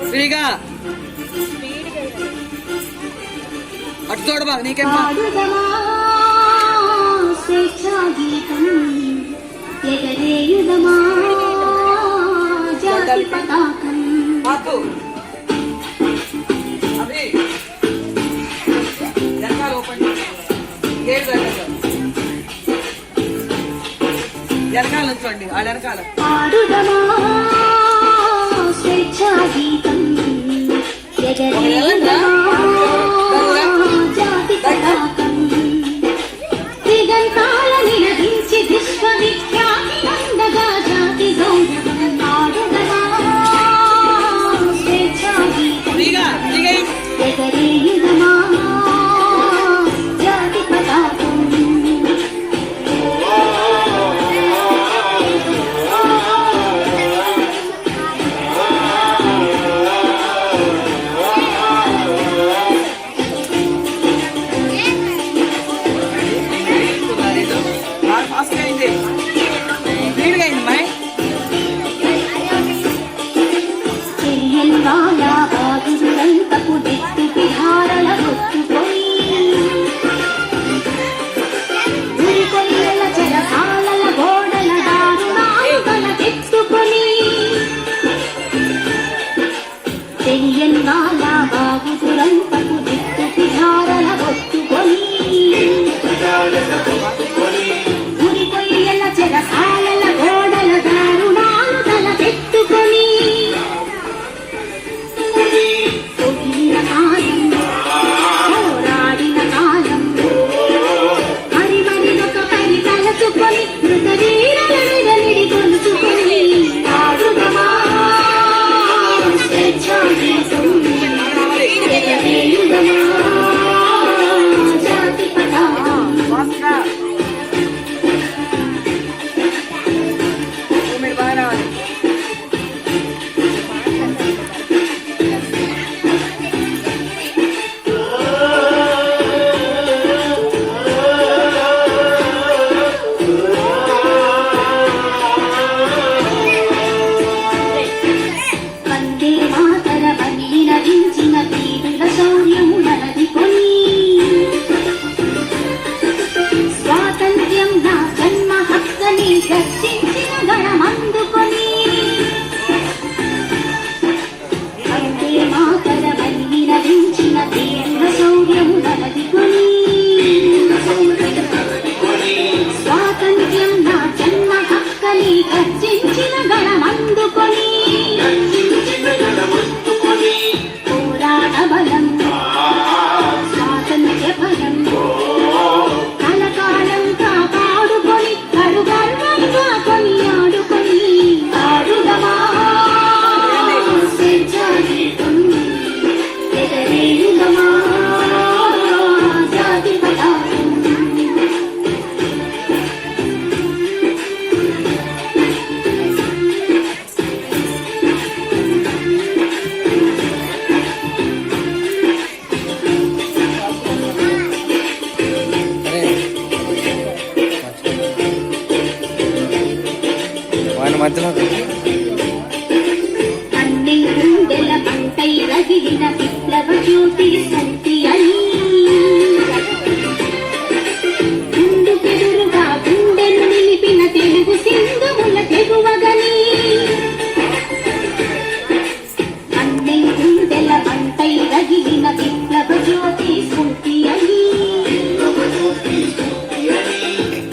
ఫ్రీగా అటు చూడు బాగా నీకేం అది వెనకాల ఓపెన్ గేట్ వెనకాల నుంచోండి వాళ్ళ వెనకాల దిగంతాల నిలదించి విశ్వవిఖ్యాతి అందగా జాతి గౌరవమాడుదమా స్వేచ్ఛాగీతం ఎగరేయుదమా జాతి పతాకం అన్ని గుండెల పంటై రగిలిన విప్లవ జ్యోతి శక్తి అని గుండెకెదురుగా గుండెను నిలిపిన తెలుగు సింధువుల తెగువగని అన్ని గుండెల పంటై రగిలిన విప్లవ జ్యోతి శక్తి అని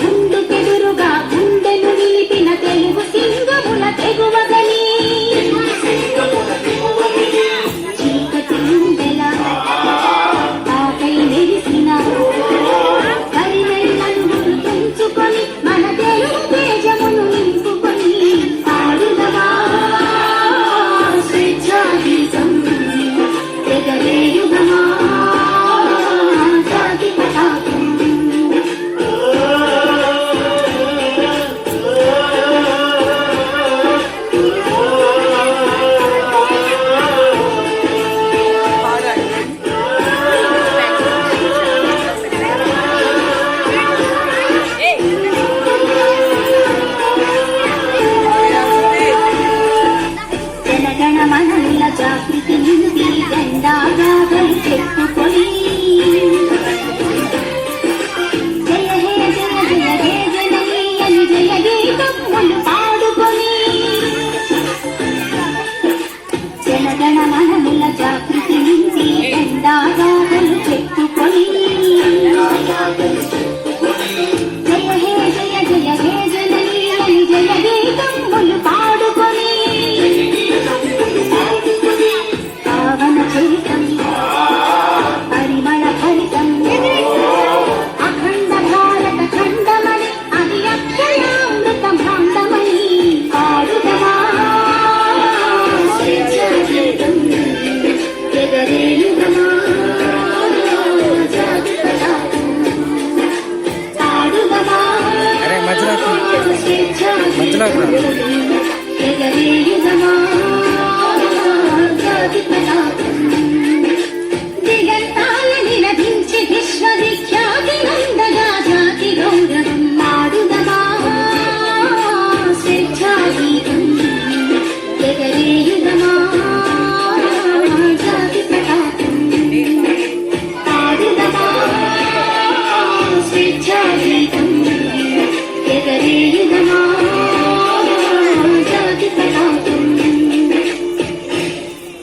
గుండెకెదురుగా గుండెను నిలిపిన తెలుగు సింధువుల తెగువగని చీకటి గుండెల తాకై మెరిసిన కరివెన్నను గుర్తుంచుకొని మన తెలుగు తేజమును నింపుకొని ఆడుదమా స్వేచ్ఛాగీతం ఎగరేయుదమా జాతి పతాకం జనగణ మనల జాగృతి నింది